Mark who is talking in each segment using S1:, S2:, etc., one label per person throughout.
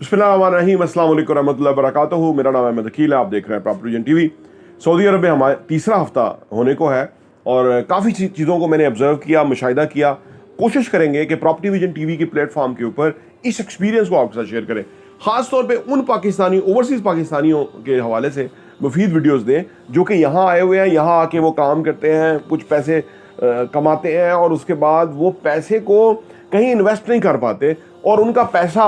S1: बिस्मिल्लाहिर्रहमानिर्रहीम, अस्सलाम वालेकुम रहमतुल्लाहि व बरकातुहू। मेरा नाम अहमद अकील है, आप देख रहे हैं प्रॉपर्टी विजन टीवी। सऊदी अरब में हमारा तीसरा हफ्ता होने को है और काफ़ी चीज़ों को मैंने ऑब्जर्व किया, मुशाहिदा किया। कोशिश करेंगे कि प्रॉपर्टी विजन टीवी की प्लेटफॉर्म के ऊपर इस एक्सपीरियंस को आपके साथ शेयर करें, ख़ास तौर पे उन पाकिस्तानी ओवरसीज़ पाकिस्तानियों के हवाले से मुफीद वीडियोस दें जो कि यहाँ आए हुए हैं, यहाँ आके वो काम करते हैं, कुछ पैसे कमाते हैं और उसके बाद वो पैसे को कहीं इन्वेस्ट नहीं कर पाते और उनका पैसा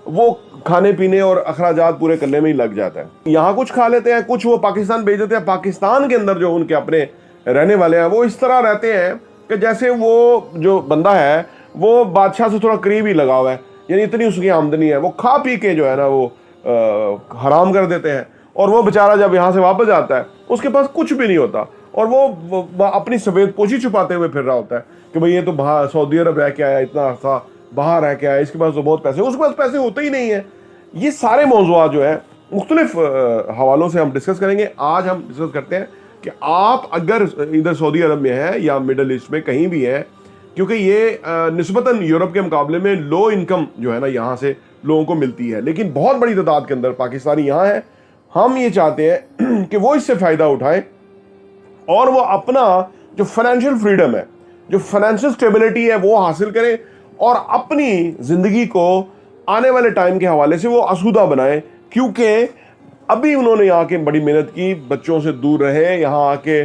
S1: वो खाने पीने और अखराजात पूरे करने में ही लग जाता है। यहाँ कुछ खा लेते हैं, कुछ वो पाकिस्तान भेज देते हैं। पाकिस्तान के अंदर जो उनके अपने रहने वाले हैं वो इस तरह रहते हैं कि जैसे वो जो बंदा है वो बादशाह से थोड़ा करीब ही लगा हुआ है, यानी इतनी उसकी आमदनी है। वो खा पी के जो है ना वो हराम कर देते हैं और वो बेचारा जब यहाँ से वापस आता है उसके पास कुछ भी नहीं होता और वो अपनी सफ़ेद पोशी छुपाते हुए फिर रहा होता है कि भाई ये तो बाहर सऊदी अरब रह के आया, इतना अर्सा बाहर रह के आया, इसके पास तो बहुत पैसे, उसके पास पैसे होते ही नहीं है। ये सारे मौज़ूआत जो है मुख्तलिफ हवालों से हम डिस्कस करेंगे। आज हम डिस्कस करते हैं कि आप अगर इधर सऊदी अरब में हैं या मिडल ईस्ट में कहीं भी हैं, क्योंकि ये निस्बतन यूरोप के मुकाबले में लो इनकम जो है ना यहाँ से लोगों को मिलती है, लेकिन बहुत बड़ी तादाद के अंदर पाकिस्तानी यहाँ है। हम ये चाहते हैं कि वो इससे फ़ायदा उठाएं और वो अपना जो फाइनेंशियल फ्रीडम है, जो फाइनेंशियल स्टेबिलिटी है वो हासिल करें और अपनी ज़िंदगी को आने वाले टाइम के हवाले से वो आसूदा बनाएं। क्योंकि अभी उन्होंने यहाँ के बड़ी मेहनत की, बच्चों से दूर रहे, यहाँ आके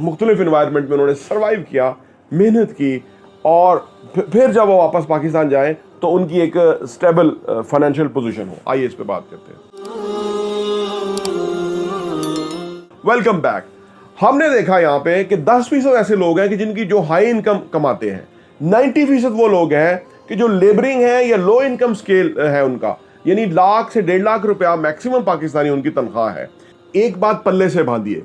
S1: मुख्तलिफ इन्वायरमेंट में उन्होंने सर्वाइव किया, मेहनत की और फिर जब वो वापस पाकिस्तान जाएं तो उनकी एक स्टेबल फाइनेंशियल पोजीशन हो। आइए इस पे बात करते हैं। Welcome back. हमने देखा यहाँ पे कि 10% ऐसे लोग हैं कि जिनकी जो हाई इनकम कमाते हैं, 90% वो लोग हैं कि जो लेबरिंग है या लो इनकम स्केल है उनका, यानी लाख से 1.5 लाख रुपया मैक्सिमम पाकिस्तानी उनकी तनख्वाह है। एक बात पल्ले से बांधिए,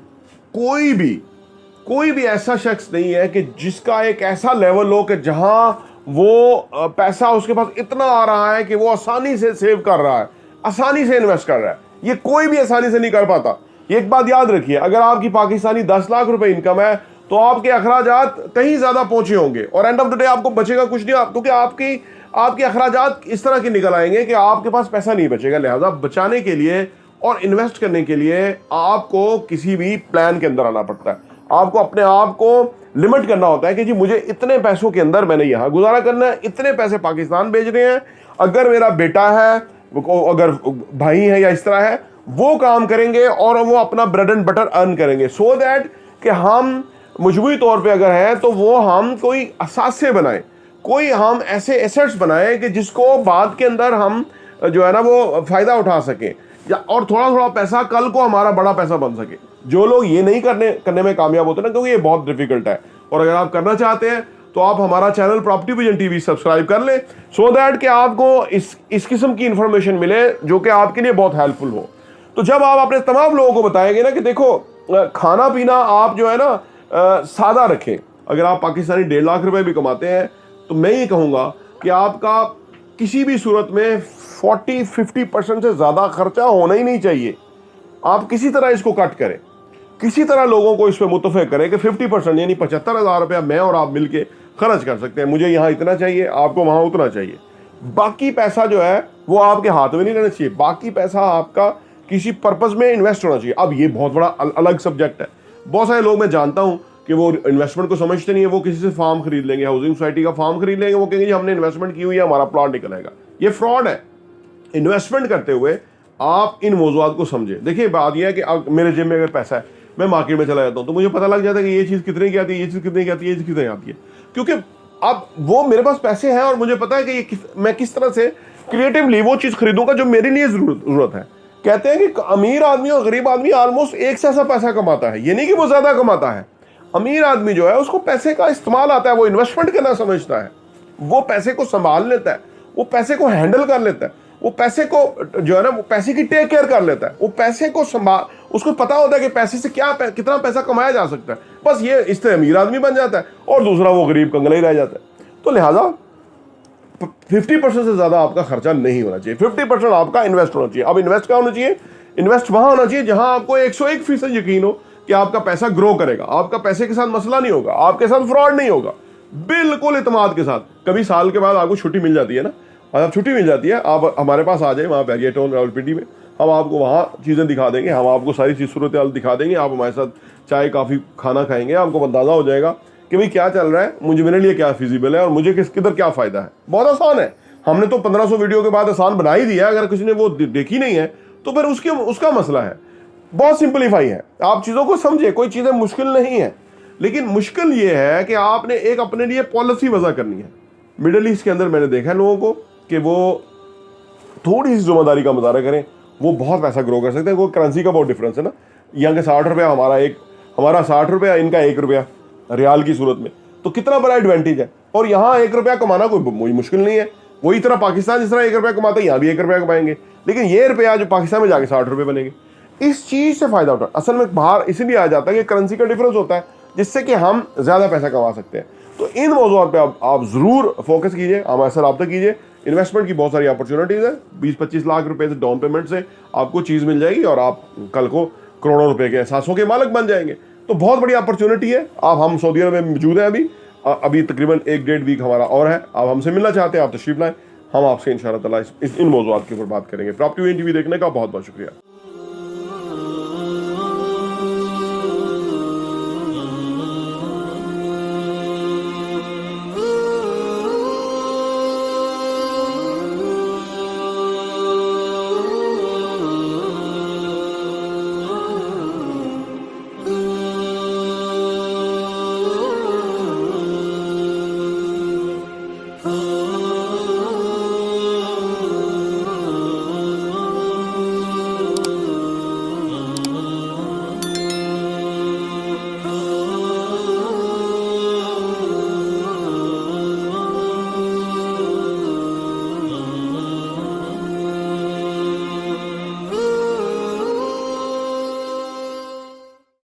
S1: कोई भी ऐसा शख्स नहीं है कि जिसका एक ऐसा लेवल हो कि जहां वो पैसा उसके पास इतना आ रहा है कि वो आसानी से सेव कर रहा है, आसानी से इन्वेस्ट कर रहा है। ये कोई भी आसानी से नहीं कर पाता। एक बात याद रखिए, अगर आपकी पाकिस्तानी 10 लाख रुपए इनकम है तो आपके अखराजात कहीं ज्यादा पहुंचे होंगे और एंड ऑफ द डे आपको बचेगा कुछ नहीं, क्योंकि आपके अखराजात इस तरह के निकल आएंगे कि आपके पास पैसा नहीं बचेगा। लिहाजा बचाने के लिए और इन्वेस्ट करने के लिए आपको किसी भी प्लान के अंदर आना पड़ता है। आपको अपने आप को लिमिट करना होता है कि जी मुझे इतने पैसों के अंदर मैंने यहाँ गुजारा करना है, इतने पैसे पाकिस्तान भेज रहे हैं। अगर मेरा बेटा है, अगर भाई है या इस तरह है, वो काम करेंगे और वो अपना ब्रेड एंड बटर अर्न करेंगे, सो दैट कि हम मजबूरी तौर पे अगर हैं तो वो हम कोई असासे बनाएं, कोई हम ऐसे एसेट्स बनाएं कि जिसको बाद के अंदर हम जो है ना वो फ़ायदा उठा सकें या और थोड़ा थोड़ा पैसा कल को हमारा बड़ा पैसा बन सके। जो लोग ये नहीं करने में कामयाब होते ना, क्योंकि ये बहुत डिफिकल्ट है, और अगर आप करना चाहते हैं तो आप हमारा channel property vision TV subscribe कर लें, सो दैट कि आपको इस किस्म की इंफॉर्मेशन मिले जो कि आपके लिए बहुत हेल्पफुल हो। तो जब आप अपने तमाम लोगों को बताएंगे ना कि देखो खाना पीना आप जो है ना सादा रखें। अगर आप पाकिस्तानी 1.5 लाख रुपए भी कमाते हैं तो मैं ये कहूँगा कि आपका किसी भी सूरत में 40-50% से ज़्यादा खर्चा होना ही नहीं चाहिए। आप किसी तरह इसको कट करें, किसी तरह लोगों को इस पर मुतफ़िक करें कि 50% यानी 75,000 रुपया मैं और आप मिल के खर्च कर सकते हैं। मुझे यहाँ इतना चाहिए, आपको वहाँ उतना चाहिए। बाकी पैसा जो है वो आपके हाथ में नहीं रहना चाहिए, बाकी पैसा आपका किसी पर्पज़ में इन्वेस्ट होना चाहिए। अब ये बहुत बड़ा अलग सब्जेक्ट है। बहुत सारे लोग मैं जानता हूँ कि वो इन्वेस्टमेंट को समझते नहीं है। वो किसी से फार्म खरीद लेंगे, हाउसिंग सोसाइटी का फार्म खरीद लेंगे, वो कहेंगे जी हमने इन्वेस्टमेंट की हुई है, हमारा प्लॉट निकल आएगा। ये फ्रॉड है। इन्वेस्टमेंट करते हुए आप इन मौज़ूआत को समझें। देखिए बात यह है कि मेरे जेब में अगर पैसा है, मैं मार्केट में चला जाता हूँ तो मुझे पता लग जाता है कि ये चीज़ कितने की आती है, ये चीज़ कितने की आती है, ये चीज़ कितने आती है, क्योंकि अब वो मेरे पास पैसे हैं और मुझे पता है कि मैं किस तरह से क्रिएटिवली वो चीज़ खरीदूंगा जो मेरे लिए ज़रूरत है। कहते हैं कि अमीर आदमी और गरीब आदमी ऑलमोस्ट एक से ऐसा पैसा कमाता है, ये नहीं कि वो ज़्यादा कमाता है। अमीर आदमी जो है उसको पैसे का इस्तेमाल आता है, वो इन्वेस्टमेंट करना समझता है, वो पैसे को संभाल लेता है, वो पैसे को हैंडल कर लेता है, वो पैसे को जो है ना वो पैसे की टेक केयर कर लेता है, वो पैसे को संभाल, उसको पता होता है कि पैसे से कितना पैसा कमाया जा सकता है। बस ये इससे अमीर आदमी बन जाता है और दूसरा वो गरीब कंगला ही रह जाता है। तो लिहाजा 50% से ज़्यादा आपका खर्चा नहीं होना चाहिए, 50% आपका इन्वेस्ट होना चाहिए। अब इन्वेस्ट क्या होना चाहिए? इन्वेस्ट वहाँ होना चाहिए जहाँ आपको 101% यकीन हो कि आपका पैसा ग्रो करेगा, आपका पैसे के साथ मसला नहीं होगा, आपके साथ फ्रॉड नहीं होगा, बिल्कुल इत्मीनान के साथ। कभी साल के बाद आपको छुट्टी मिल जाती है ना, मतलब छुट्टी मिल जाती है, आप हमारे पास आ जाए वहाँ बैरियर टाउन रावलपिंडी में, हम आपको वहाँ चीज़ें दिखा देंगे, हम आपको सारी चीज़ सूरत हाल दिखा देंगे, आप हमारे साथ चाय काफ़ी खाना खाएंगे, आपको अंदाज़ा हो जाएगा कि भाई क्या चल रहा है, मुझे मेरे लिए क्या फिजिबल है और मुझे किधर क्या फ़ायदा है। बहुत आसान है, हमने तो 1500 वीडियो के बाद आसान बना ही दिया। अगर किसी ने वो देखी नहीं है तो फिर उसका मसला है। बहुत सिंपलीफाई है, आप चीज़ों को समझे, कोई चीज़ें मुश्किल नहीं है। लेकिन मुश्किल ये है कि आपने एक अपने लिए पॉलिसी वजह करनी है। मिडल ईस्ट के अंदर मैंने देखा है लोगों को कि वो थोड़ी सी जिम्मेदारी का मुजाहरा करें, वो बहुत पैसा ग्रो कर सकते हैं। वो करेंसी का बहुत डिफरेंस है ना, यहाँ के 60 रुपया हमारा 60 रुपया, इनका 1 रुपया रियाल की सूरत में, तो कितना बड़ा एडवांटेज है। और यहाँ 1 रुपया कमाना कोई मुश्किल नहीं है। वही तरह पाकिस्तान जिस तरह 1 रुपया कमाता है, यहाँ भी 1 रुपया कमाएंगे, लेकिन ये रुपया जो पाकिस्तान में जाके 60 रुपये बनेंगे। इस चीज़ से फायदा उठा असल में बाहर इसीलिए आ जाता है कि करेंसी का डिफरेंस होता है, जिससे कि हम ज़्यादा पैसा कमा सकते हैं। तो इन मौज़ूआत पे आप ज़रूर फोकस कीजिए, हमारे साथ रब्ता कीजिए। इन्वेस्टमेंट की बहुत सारी अपॉर्चुनिटीज़ है, 20-25 लाख रुपए से डाउन पेमेंट से आपको चीज़ मिल जाएगी और आप कल को करोड़ों रुपए के एहसासों के मालिक बन जाएंगे। तो बहुत बड़ी अपॉर्चुनिटी है। हम सऊदी अरब में मौजूद हैं अभी तकरीबन 1-1.5 वीक हमारा और है। आप हमसे मिलना चाहते हैं, आप तशरीफ लाएं, हम आपसे इंशाअल्लाह ताला इन मौज़ूआत के ऊपर बात करेंगे। प्रॉपर्टी टीवी देखने का बहुत बहुत शुक्रिया।